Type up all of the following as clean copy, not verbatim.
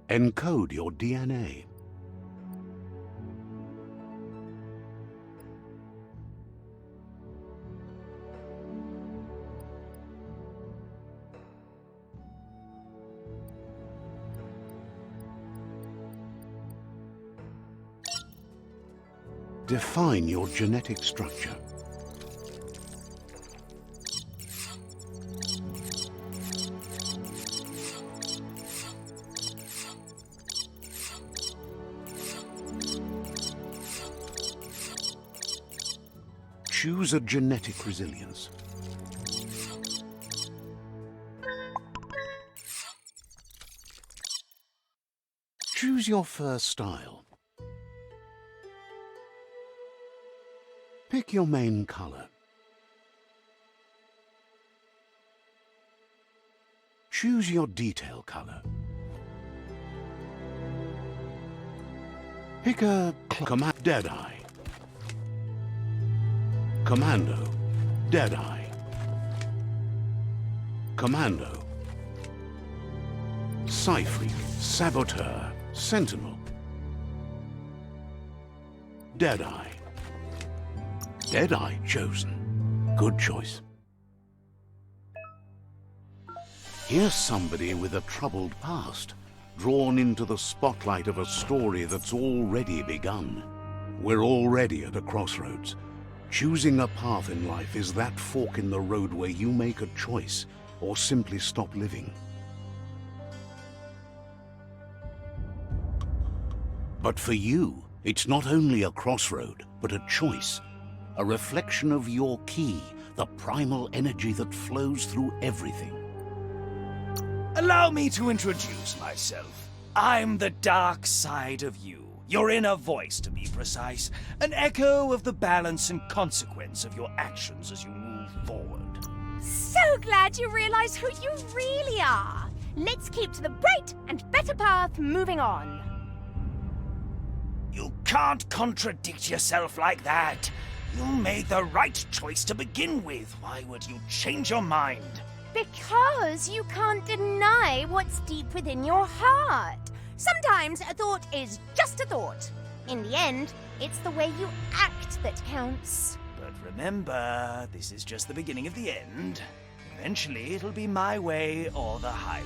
Encode your DNA. Define your genetic structure. Choose a genetic resilience. Choose your fur style. Pick your main color. Choose your detail color. Pick a command Deadeye. Commando, Deadeye. Commando. Psy-Freak, Saboteur, Sentinel. Deadeye. Deadeye chosen. Good choice. Here's somebody with a troubled past, drawn into the spotlight of a story that's already begun. We're already at a crossroads. Choosing a path in life is that fork in the road where you make a choice or simply stop living. But for you, it's not only a crossroad, but a choice. A reflection of your key, the primal energy that flows through everything. Allow me to introduce myself. I'm the dark side of you. Your inner voice, to be precise. An echo of the balance and consequence of your actions as you move forward. So glad you realize who you really are. Let's keep to the bright and better path moving on. You can't contradict yourself like that. You made the right choice to begin with. Why would you change your mind? Because you can't deny what's deep within your heart. Sometimes a thought is just a thought. In the end, it's the way you act that counts. But remember, this is just the beginning of the end. Eventually, it'll be my way or the highway.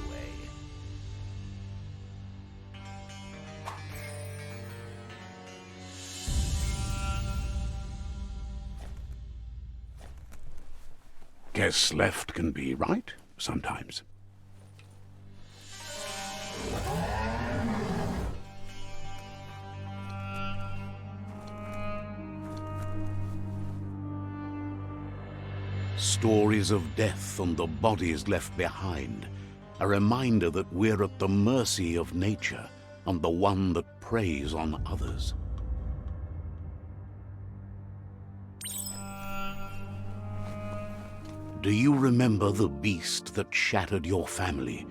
Guess left can be right sometimes. Stories of death and the bodies left behind. A reminder that we're at the mercy of nature and the one that preys on others. Do you remember the beast that shattered your family,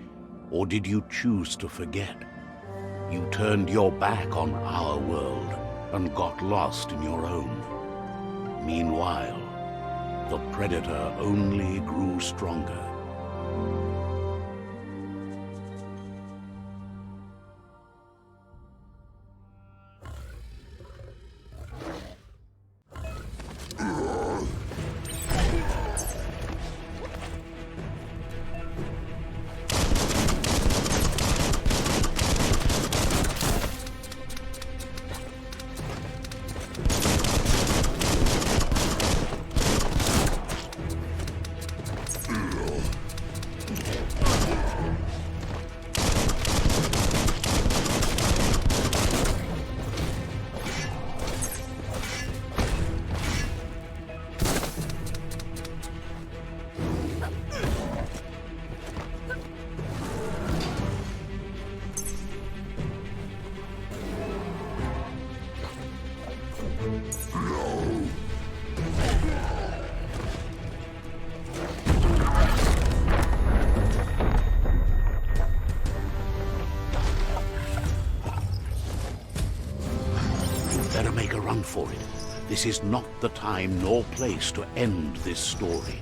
or did you choose to forget? You turned your back on our world and got lost in your own. Meanwhile, the predator only grew stronger. Better make a run for it. This is not the time nor place to end this story.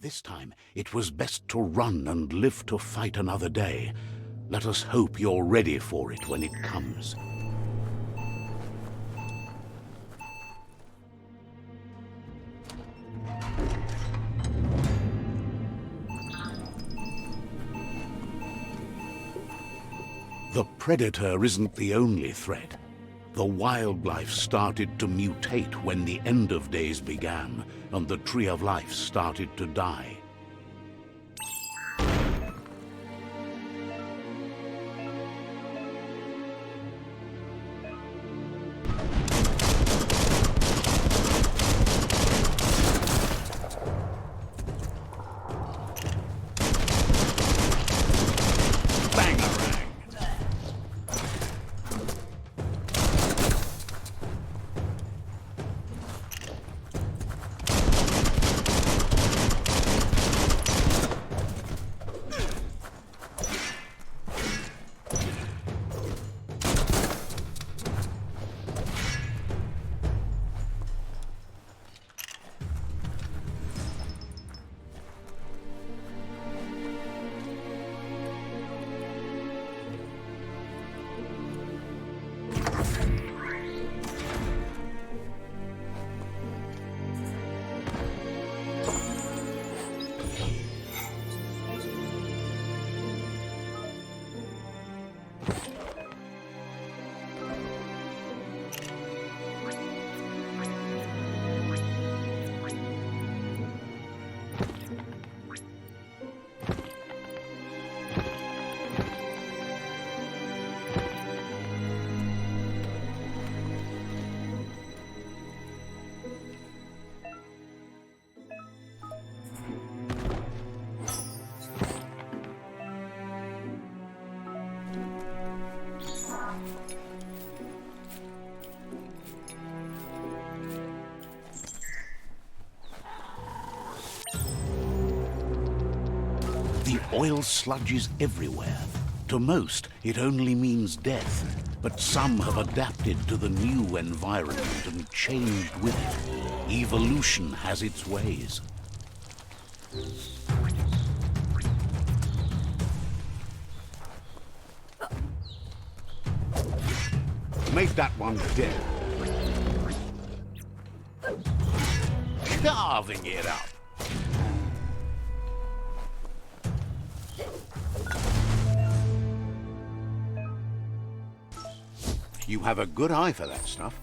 This time, it was best to run and live to fight another day. Let us hope you're ready for it when it comes. The Predator isn't the only threat. The wildlife started to mutate when the end of days began, and the Tree of Life started to die. The oil sludge is everywhere. To most, it only means death, but some have adapted to the new environment and changed with it. Evolution has its ways. Make that one dead. Carving it up. You have a good eye for that stuff.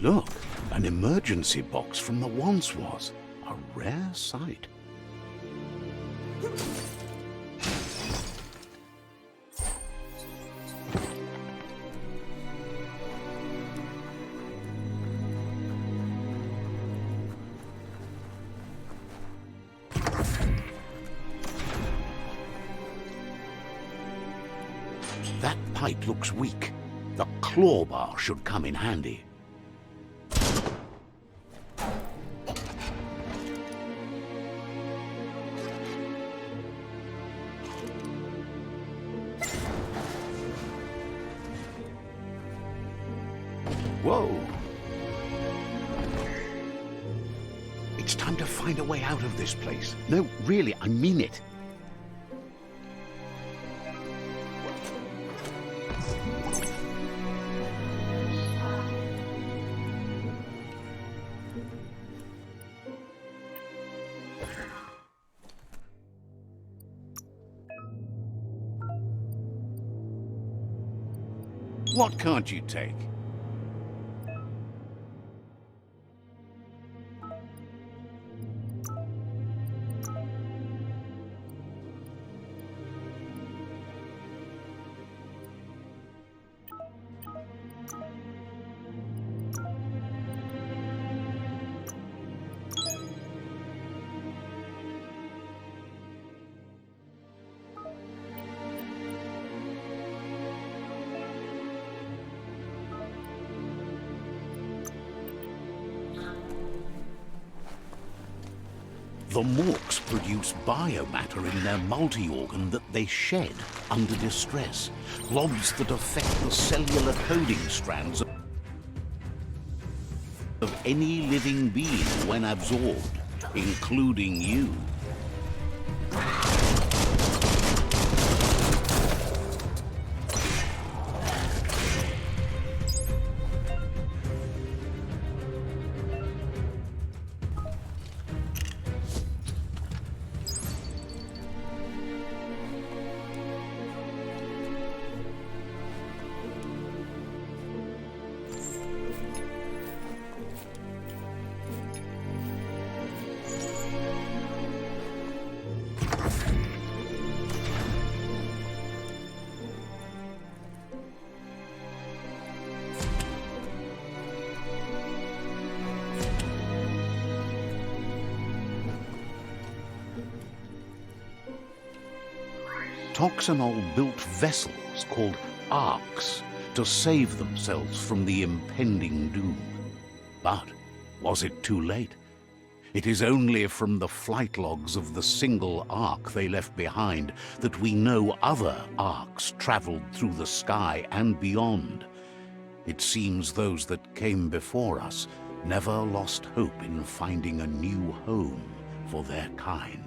Look, an emergency box from the once was. A rare sight. That pipe looks weak. The claw bar should come in handy. Whoa! It's time to find a way out of this place. No, really, I mean it. What can't you take? The Morks produce biomatter in their multi-organ that they shed under distress, globs that affect the cellular coding strands of any living being when absorbed, including you. Toxanol built vessels called arks to save themselves from the impending doom. But was it too late? It is only from the flight logs of the single ark they left behind that we know other arks traveled through the sky and beyond. It seems those that came before us never lost hope in finding a new home for their kind.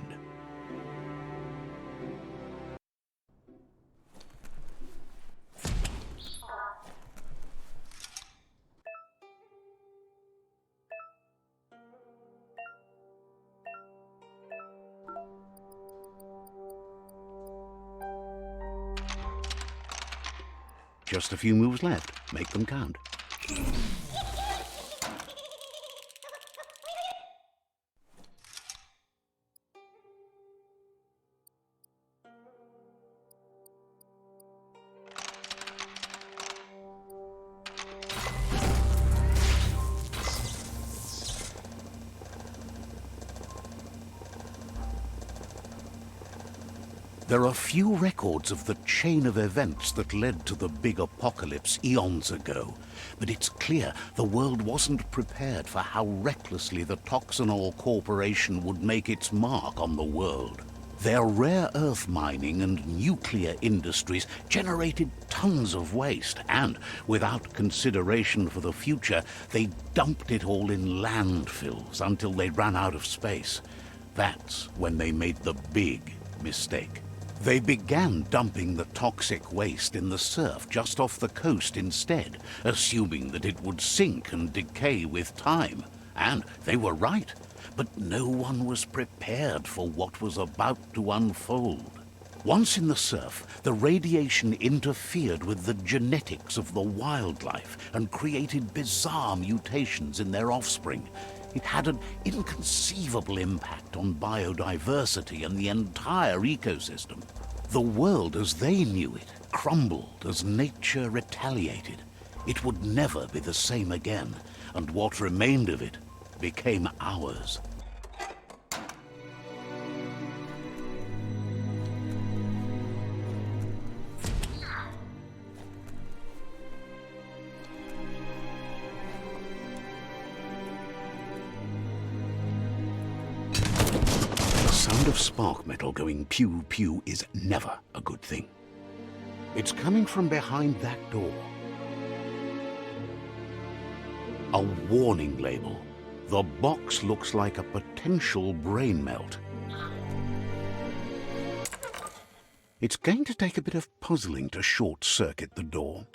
Just a few moves left. Make them count. There are few records of the chain of events that led to the big apocalypse eons ago, but it's clear the world wasn't prepared for how recklessly the Toxanol Corporation would make its mark on the world. Their rare earth mining and nuclear industries generated tons of waste, and, without consideration for the future, they dumped it all in landfills until they ran out of space. That's when they made the big mistake. They began dumping the toxic waste in the surf just off the coast instead, assuming that it would sink and decay with time. And they were right, but no one was prepared for what was about to unfold. Once in the surf, the radiation interfered with the genetics of the wildlife and created bizarre mutations in their offspring. It had an inconceivable impact on biodiversity and the entire ecosystem. The world as they knew it crumbled as nature retaliated. It would never be the same again, and what remained of it became ours. The sound of spark metal going pew-pew is never a good thing. It's coming from behind that door. A warning label. The box looks like a potential brain melt. It's going to take a bit of puzzling to short-circuit the door.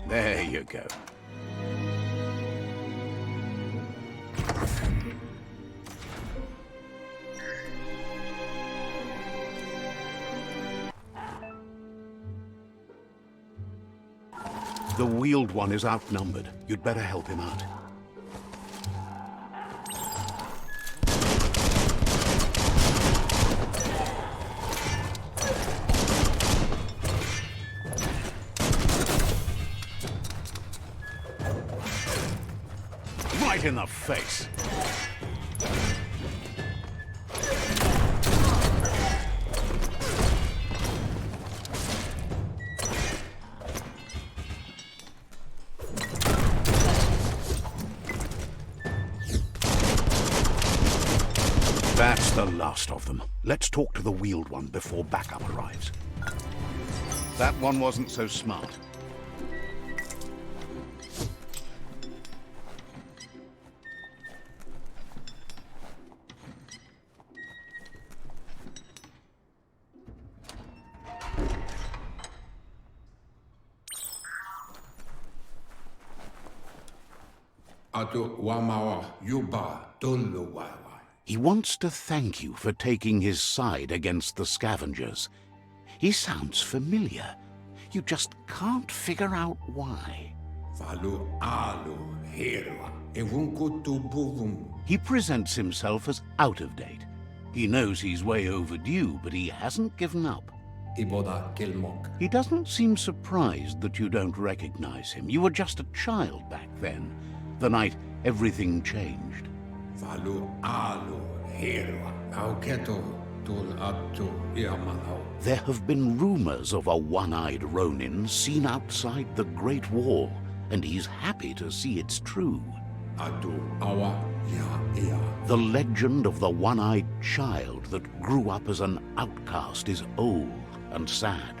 There you go. The wheeled one is outnumbered. You'd better help him out. Right in the face. That's the last of them. Let's talk to the wheeled one before backup arrives. That one wasn't so smart. He wants to thank you for taking his side against the scavengers. He sounds familiar. You just can't figure out why. He presents himself as out of date. He knows he's way overdue, but he hasn't given up. He doesn't seem surprised that you don't recognize him. You were just a child back then, the night everything changed. There have been rumors of a one-eyed Ronin seen outside the Great Wall, and he's happy to see it's true. The legend of the one-eyed child that grew up as an outcast is old and sad.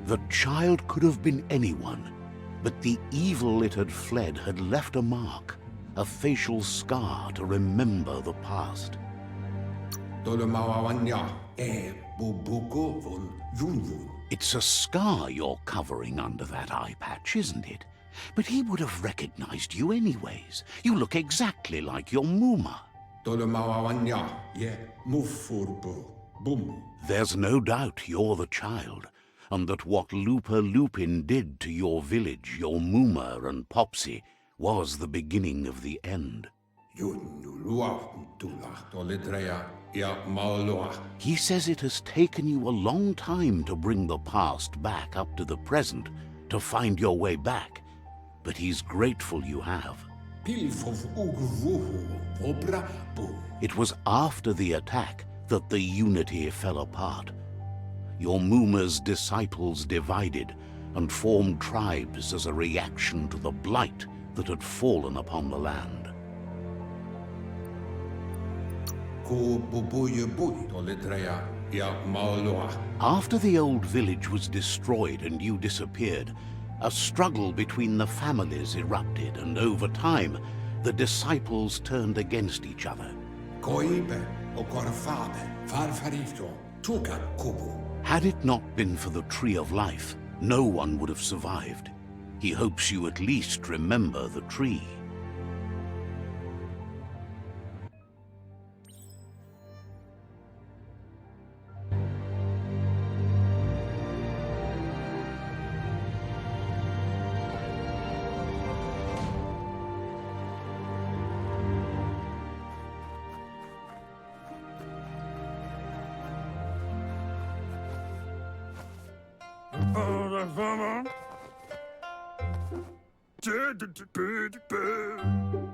The child could have been anyone, but the evil it had fled had left a mark, a facial scar to remember the past. It's a scar you're covering under that eye patch, isn't it? But he would have recognized you anyways. You look exactly like your Muma. There's no doubt you're the child, and that what Lupa Lupin did to your village, your Muma and Popsy, was the beginning of the end. He says it has taken you a long time to bring the past back up to the present, to find your way back, but he's grateful you have. It was after the attack that the unity fell apart. Your Muma's disciples divided and formed tribes as a reaction to the blight that had fallen upon the land. After the old village was destroyed and you disappeared, a struggle between the families erupted, and over time, the disciples turned against each other. Had it not been for the Tree of Life, No one would have survived. He hopes you at least remember the tree.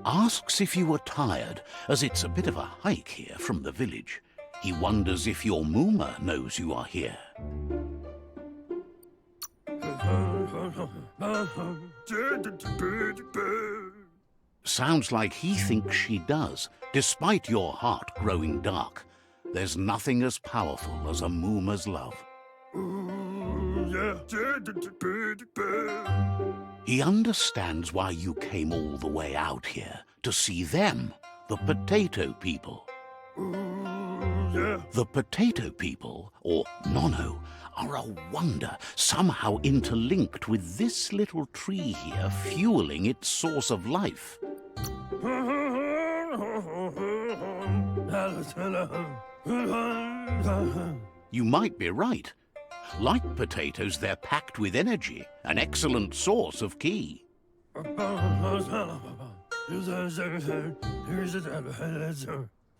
Asks if you were tired, as it's a bit of a hike here from the village. He wonders if your Mooma knows you are here. Sounds like he thinks she does, despite your heart growing dark. There's nothing as powerful as a Mooma's love. He understands why you came all the way out here, to see them, the potato people. The potato people, or Nono, are a wonder, somehow interlinked with this little tree here, fueling its source of life. You might be right. Like potatoes, they're packed with energy, an excellent source of ki.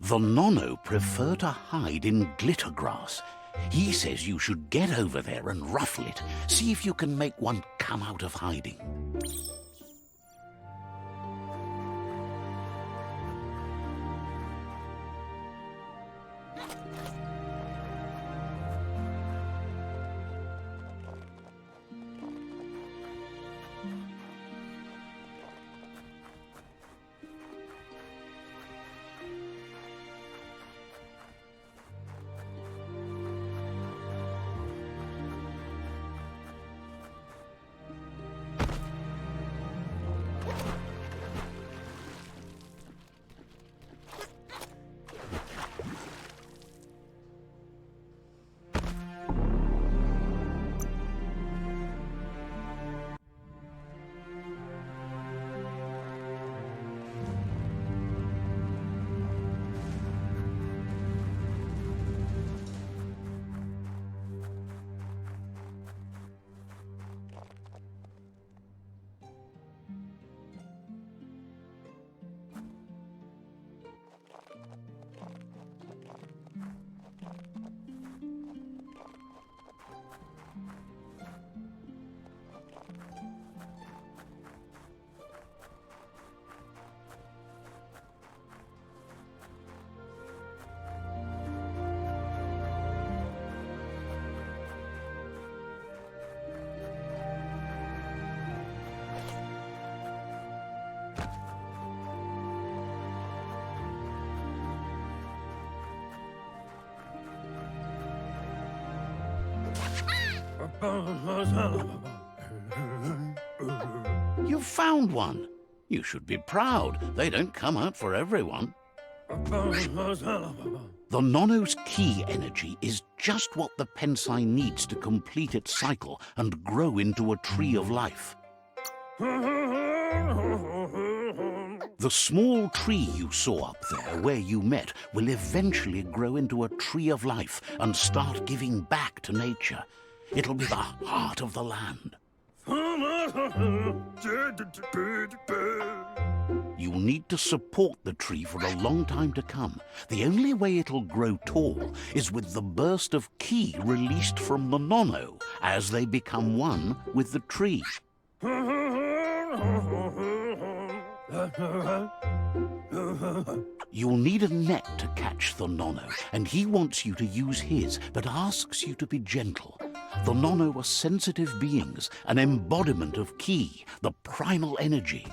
The Nono prefer to hide in glitter grass. He says you should get over there and ruffle it. See if you can make one come out of hiding. You found one. You should be proud. They don't come out for everyone. The Nono's ki energy is just what the Pensai needs to complete its cycle and grow into a tree of life. The small tree you saw up there where you met will eventually grow into a tree of life and start giving back to nature. It'll be the heart of the land. You'll need to support the tree for a long time to come. The only way it'll grow tall is with the burst of ki released from the Nono as they become one with the tree. You'll need a net to catch the Nono, and he wants you to use his, but asks you to be gentle. The Nono are sensitive beings, an embodiment of ki, the primal energy.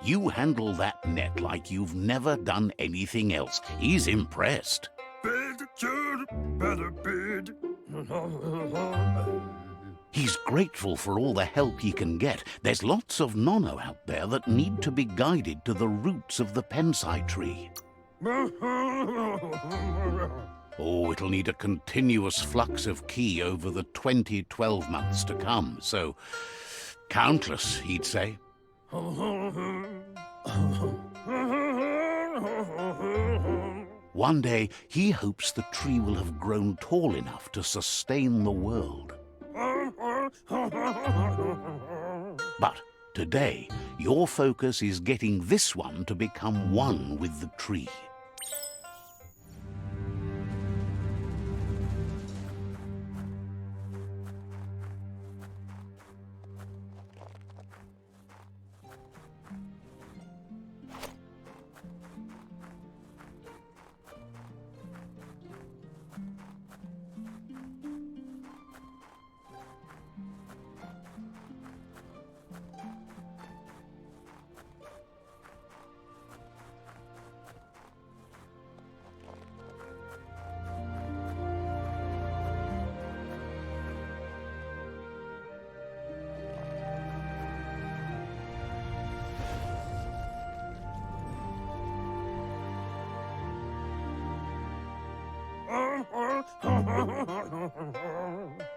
You handle that net like you've never done anything else. He's impressed. He's grateful for all the help he can get. There's lots of nono out there that need to be guided to the roots of the pensai tree. Oh, it'll need a continuous flux of ki over the 12 months to come, so countless, he'd say. One day, he hopes the tree will have grown tall enough to sustain the world. But today, your focus is getting this one to become one with the tree.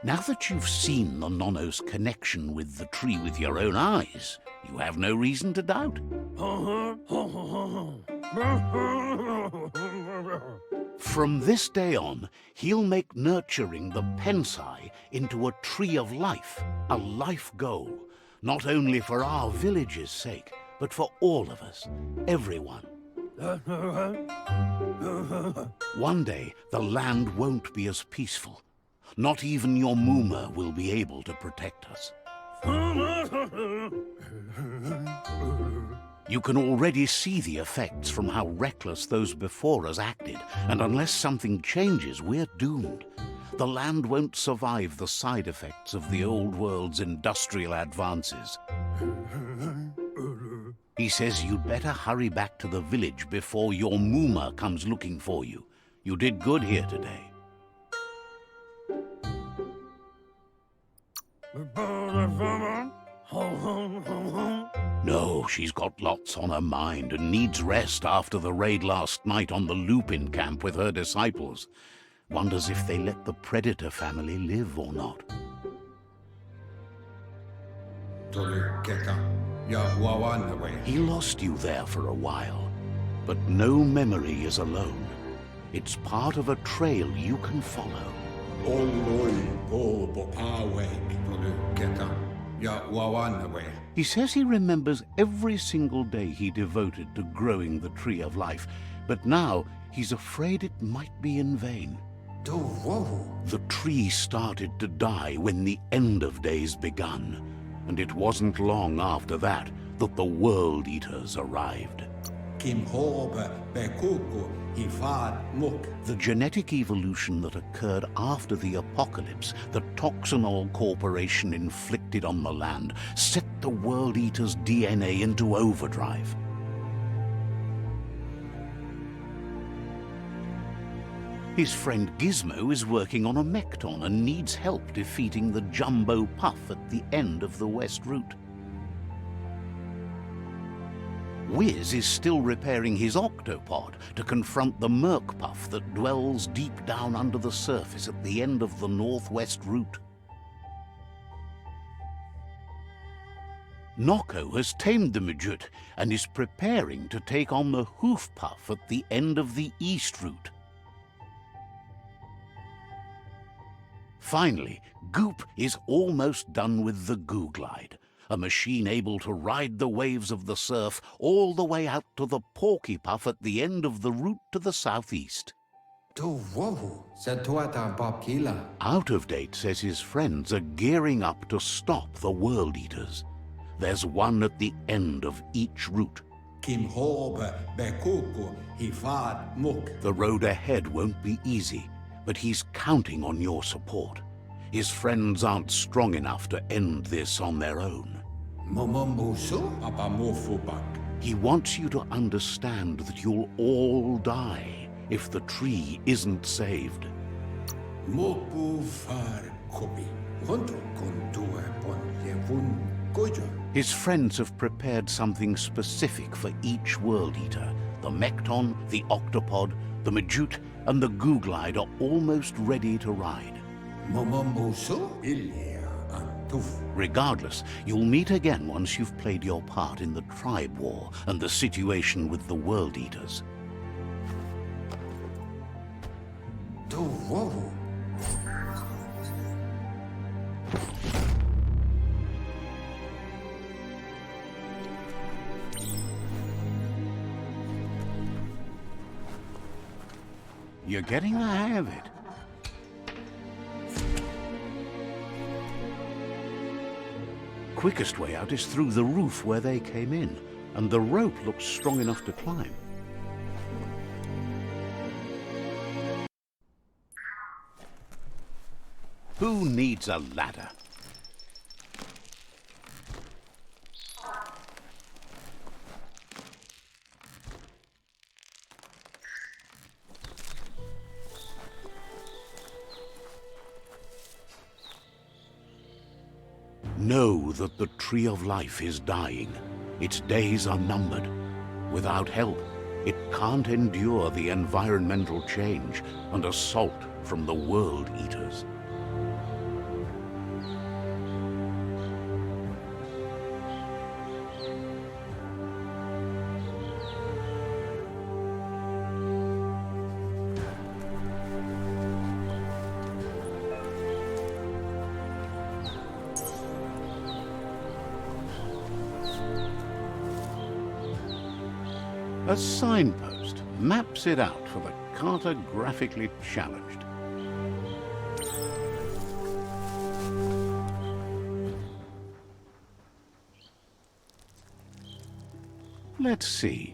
Now that you've seen the nono's connection with the tree with your own eyes, you have no reason to doubt. From this day on, he'll make nurturing the pensai into a tree of life, a life goal, not only for our village's sake, but for all of us, everyone. One day, the land won't be as peaceful. Not even your Muma will be able to protect us. You can already see the effects from how reckless those before us acted, and unless something changes, we're doomed. The land won't survive the side effects of the old world's industrial advances. He says you'd better hurry back to the village before your Muma comes looking for you. You did good here today. No, she's got lots on her mind and needs rest after the raid last night on the Lupin camp with her disciples. Wonders if they let the Predator family live or not. He lost you there for a while, but no memory is alone. It's part of a trail you can follow. He says he remembers every single day he devoted to growing the Tree of Life, but now he's afraid it might be in vain. The tree started to die when the end of days begun, and it wasn't long after that that the World Eaters arrived. The genetic evolution that occurred after the apocalypse that Toxanol Corporation inflicted on the land set the World Eater's DNA into overdrive. His friend Gizmo is working on a Mekton and needs help defeating the Jumbo Puff at the end of the West Route. Wiz is still repairing his octopod to confront the Merc Puff that dwells deep down under the surface at the end of the Northwest Route. Noko has tamed the Midget and is preparing to take on the Hoof Puff at the end of the East Route. Finally, Goop is almost done with the Goo Glide, a machine able to ride the waves of the surf all the way out to the Porky Puff at the end of the route to the southeast. Out of Date says his friends are gearing up to stop the World Eaters. There's one at the end of each route. The road ahead won't be easy, but he's counting on your support. His friends aren't strong enough to end this on their own. He wants you to understand that you'll all die if the tree isn't saved. His friends have prepared something specific for each World Eater. The Mekton, the Octopod, the Majute, and the Googlide are almost ready to ride. Regardless, you'll meet again once you've played your part in the tribe war and the situation with the World Eaters. You're getting the hang of it. Quickest way out is through the roof where they came in, and the rope looks strong enough to climb. Who needs a ladder? Know that the Tree of Life is dying. Its days are numbered. Without help, it can't endure the environmental change and assault from the World Eaters. A signpost maps it out for the cartographically challenged. Let's see.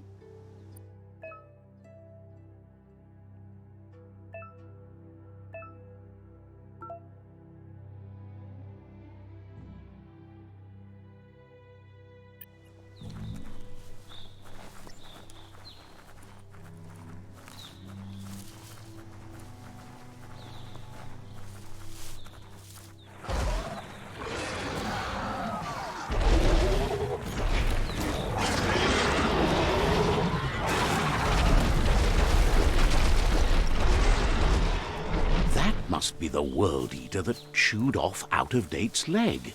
Must be the World Eater that chewed off Out-of-Date's leg.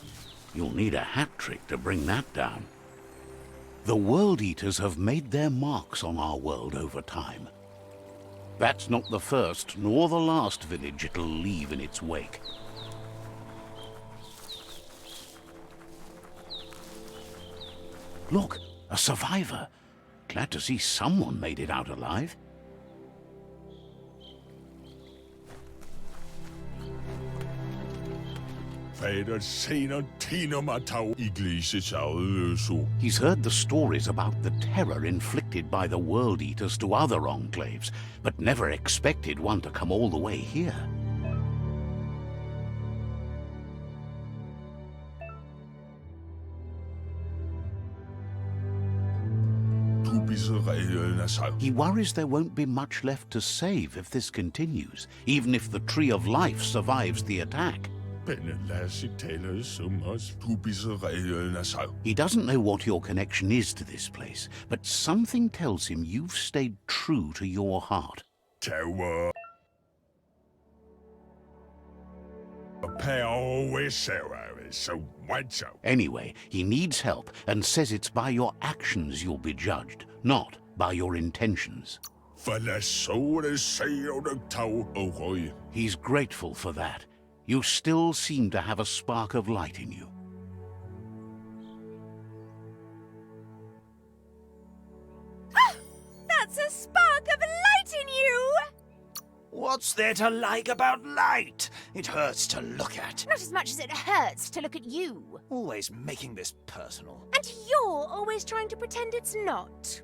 You'll need a hat trick to bring that down. The World Eaters have made their marks on our world over time. That's not the first nor the last village it'll leave in its wake. Look, a survivor. Glad to see someone made it out alive. He's heard the stories about the terror inflicted by the World Eaters to other enclaves, but never expected one to come all the way here. He worries there won't be much left to save if this continues, even if the Tree of Life survives the attack. He doesn't know what your connection is to this place, but something tells him you've stayed true to your heart. Anyway, he needs help and says it's by your actions you'll be judged, not by your intentions. He's grateful for that. You still seem to have a spark of light in you. That's a spark of light in you! What's there to like about light? It hurts to look at. Not as much as it hurts to look at you. Always making this personal. And you're always trying to pretend it's not.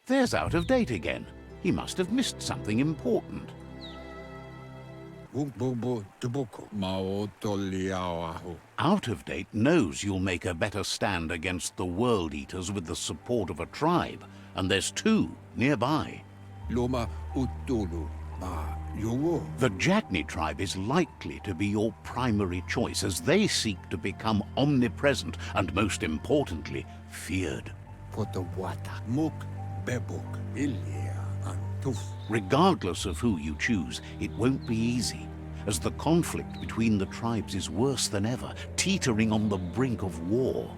There's Out of Date again. He must have missed something important. Out of Date knows you'll make a better stand against the World Eaters with the support of a tribe, and there's two nearby. Loma utulu ma yuwo. The Jagni tribe is likely to be your primary choice as they seek to become omnipresent and, most importantly, feared. Potawata muk bebuk ilia antuf. Regardless of who you choose, it won't be easy, as the conflict between the tribes is worse than ever, teetering on the brink of war.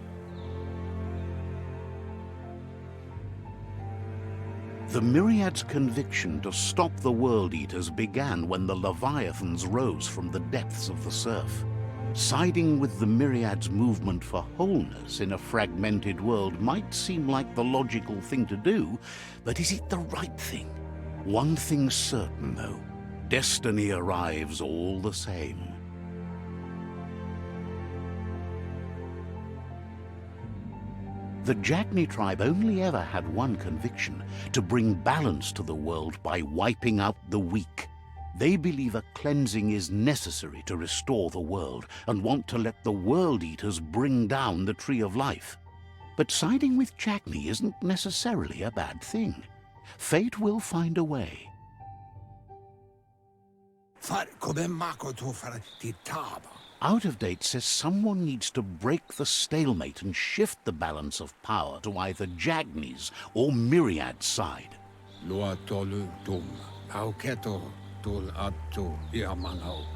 The Myriad's conviction to stop the World Eaters began when the Leviathans rose from the depths of the surf. Siding with the Myriad's movement for wholeness in a fragmented world might seem like the logical thing to do, but is it the right thing? One thing's certain, though. Destiny arrives all the same. The Jagni tribe only ever had one conviction: to bring balance to the world by wiping out the weak. They believe a cleansing is necessary to restore the world and want to let the World Eaters bring down the Tree of Life. But siding with Jagni isn't necessarily a bad thing. Fate will find a way. Out of Date says someone needs to break the stalemate and shift the balance of power to either Jagni's or Myriad's side.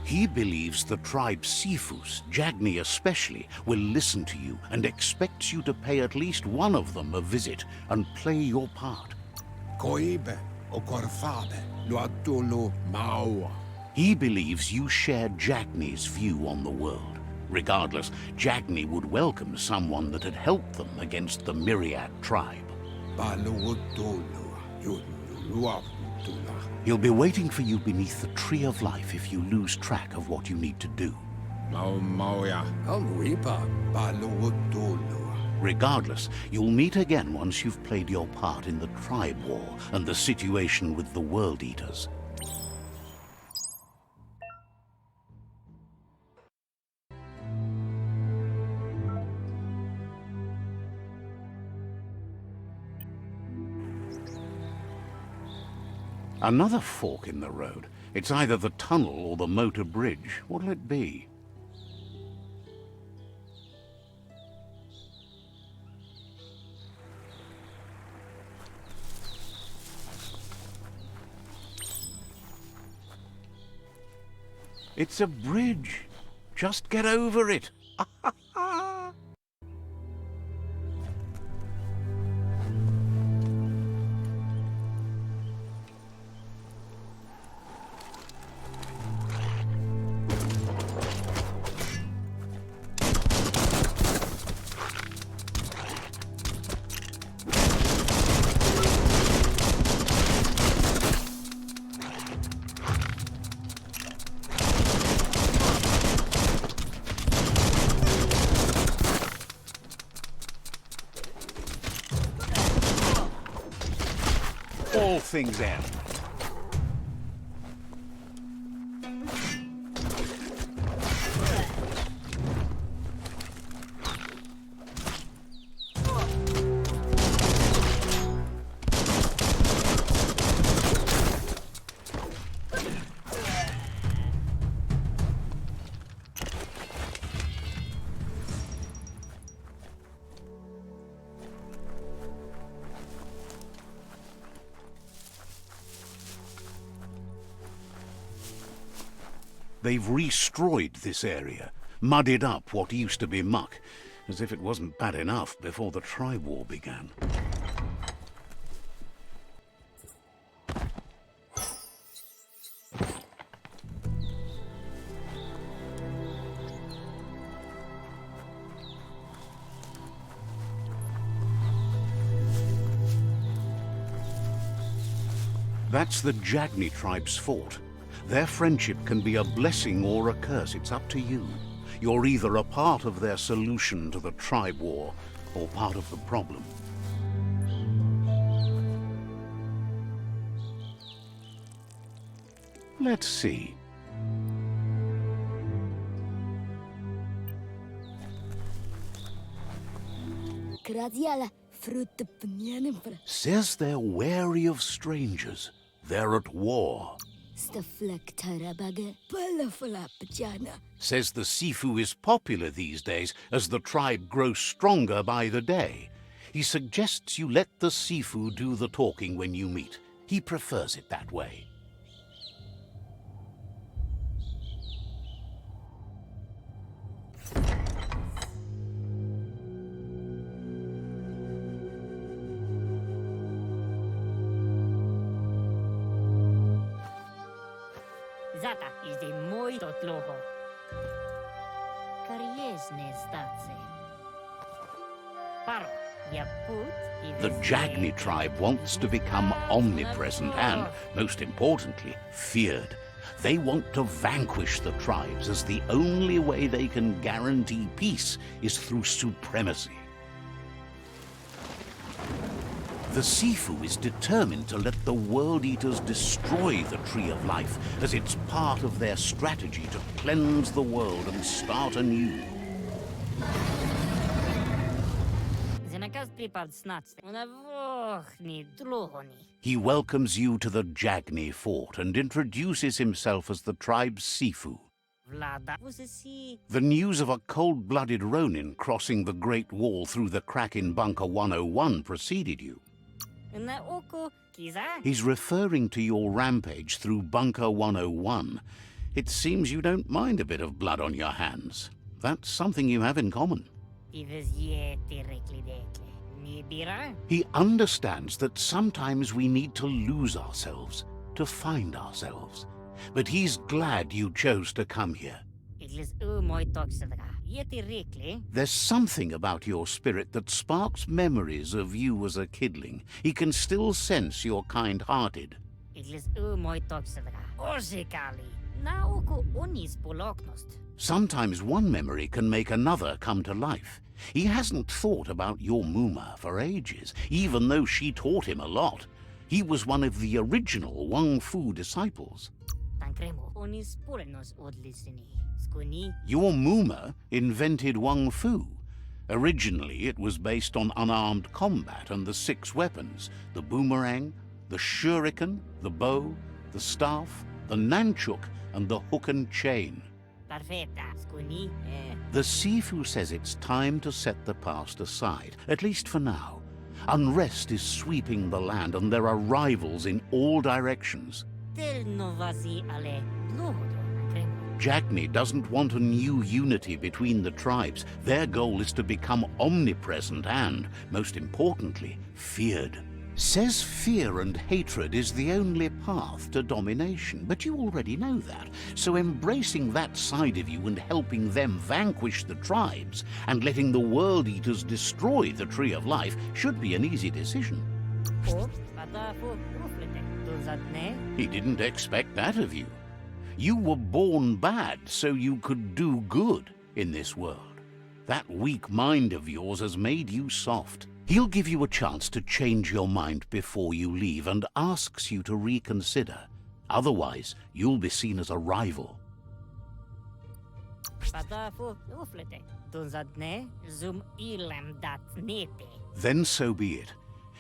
He believes the tribe Sifus, Jagni especially, will listen to you and expects you to pay at least one of them a visit and play your part. He believes you share Jagni's view on the world. Regardless, Jagni would welcome someone that had helped them against the Myriad tribe. He'll be waiting for you beneath the Tree of Life if you lose track of what you need to do. Regardless, you'll meet again once you've played your part in the tribe war and the situation with the World Eaters. Another fork in the road. It's either the tunnel or the motor bridge. What'll it be? It's a bridge. Just get over it. All things end. They've destroyed this area, muddied up what used to be muck, as if it wasn't bad enough before the tribe war began. That's the Jagni tribe's fort. Their friendship can be a blessing or a curse. It's up to you. You're either a part of their solution to the tribe war or part of the problem. Let's see. Says they're wary of strangers. They're at war. Says the Sifu is popular these days as the tribe grows stronger by the day. He suggests you let the Sifu do the talking when you meet. He prefers it that way. Zata is the moi totloho. Kariesne statse. Paro, ya put. The Jagni tribe wants to become omnipresent and, most importantly, feared. They want to vanquish the tribes, as the only way they can guarantee peace is through supremacy. The Sifu is determined to let the World Eaters destroy the Tree of Life, as it's part of their strategy to cleanse the world and start anew. He welcomes you to the Jagni fort and introduces himself as the tribe's Sifu. The news of a cold-blooded Ronin crossing the Great Wall through the crack in Bunker 101 preceded you. He's referring to your rampage through Bunker 101. It seems you don't mind a bit of blood on your hands. That's something you have in common. He understands that sometimes we need to lose ourselves to find ourselves. But he's glad you chose to come here. There's something about your spirit that sparks memories of you as a kidling. He can still sense you're kind-hearted. Sometimes one memory can make another come to life. He hasn't thought about your Muma for ages, even though she taught him a lot. He was one of the original Wang Fu disciples. Your Muma invented Wang Fu. Originally, it was based on unarmed combat and the 6 weapons: the boomerang, the shuriken, the bow, the staff, the nunchuk, and the hook and chain. The Sifu says it's time to set the past aside, at least for now. Unrest is sweeping the land, and there are rivals in all directions. Jagni doesn't want a new unity between the tribes. Their goal is to become omnipresent and, most importantly, feared. Says fear and hatred is the only path to domination, but you already know that. So embracing that side of you and helping them vanquish the tribes and letting the World Eaters destroy the Tree of Life should be an easy decision. He didn't expect that of you. You were born bad so you could do good in this world. That weak mind of yours has made you soft. He'll give you a chance to change your mind before you leave and asks you to reconsider. Otherwise, you'll be seen as a rival. Then so be it.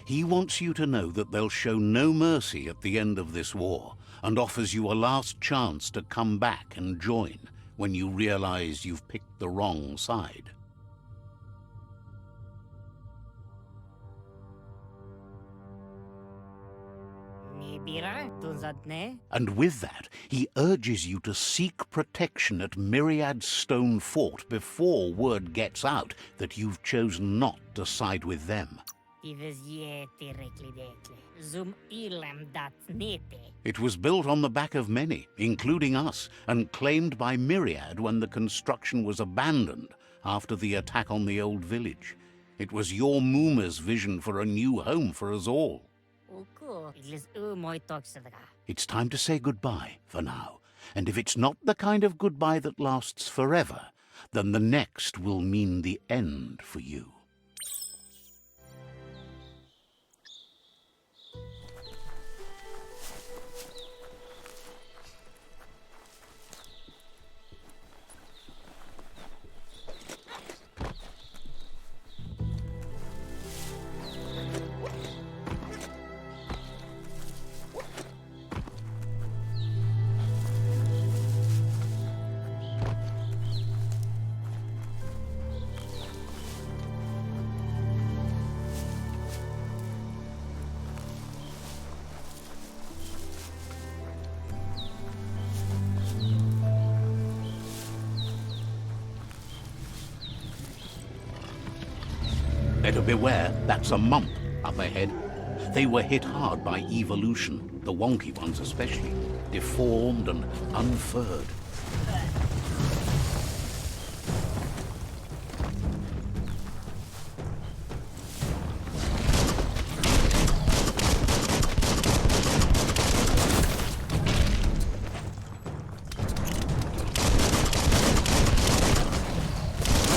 He wants you to know that they'll show no mercy at the end of this war, and offers you a last chance to come back and join when you realize you've picked the wrong side. And with that, he urges you to seek protection at Myriad's Stone Fort before word gets out that you've chosen not to side with them. It was built on the back of many, including us, and claimed by Myriad when the construction was abandoned after the attack on the old village. It was your Muma's vision for a new home for us all. It's time to say goodbye for now, and if it's not the kind of goodbye that lasts forever, then the next will mean the end for you. Better beware, that's a mump up ahead. They were hit hard by evolution, the wonky ones especially, deformed and unfurred.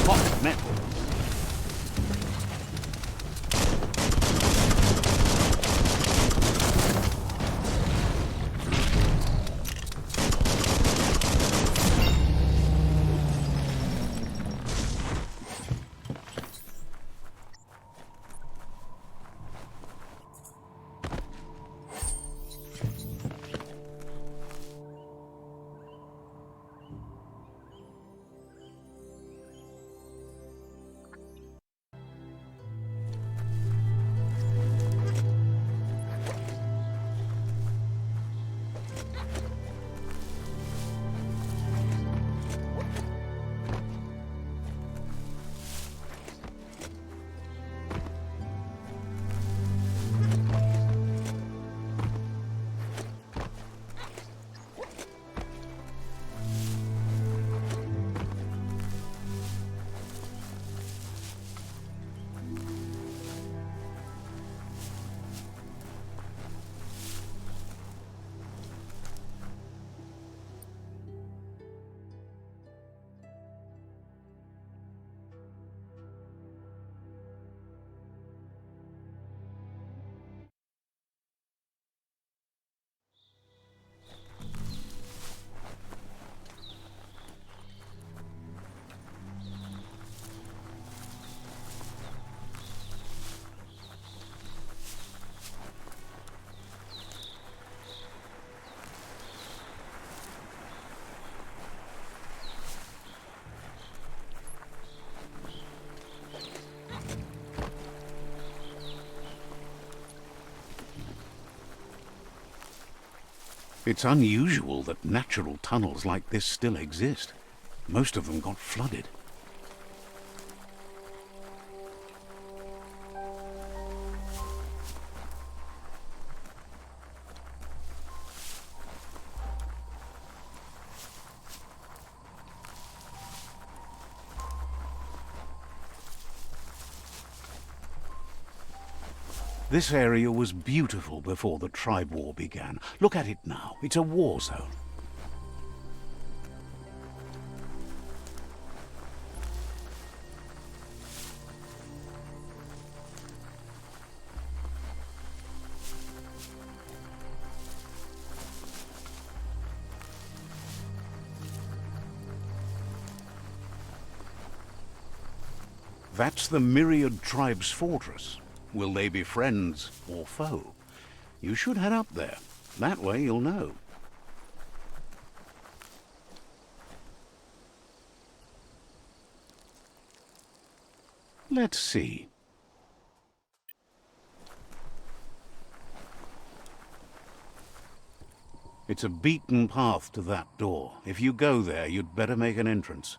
Hot metal. It's unusual that natural tunnels like this still exist. Most of them got flooded. This area was beautiful before the tribe war began. Look at it now. It's a war zone. That's the Myriad Tribe's fortress. Will they be friends or foe? You should head up there. That way you'll know. Let's see. It's a beaten path to that door. If you go there, you'd better make an entrance.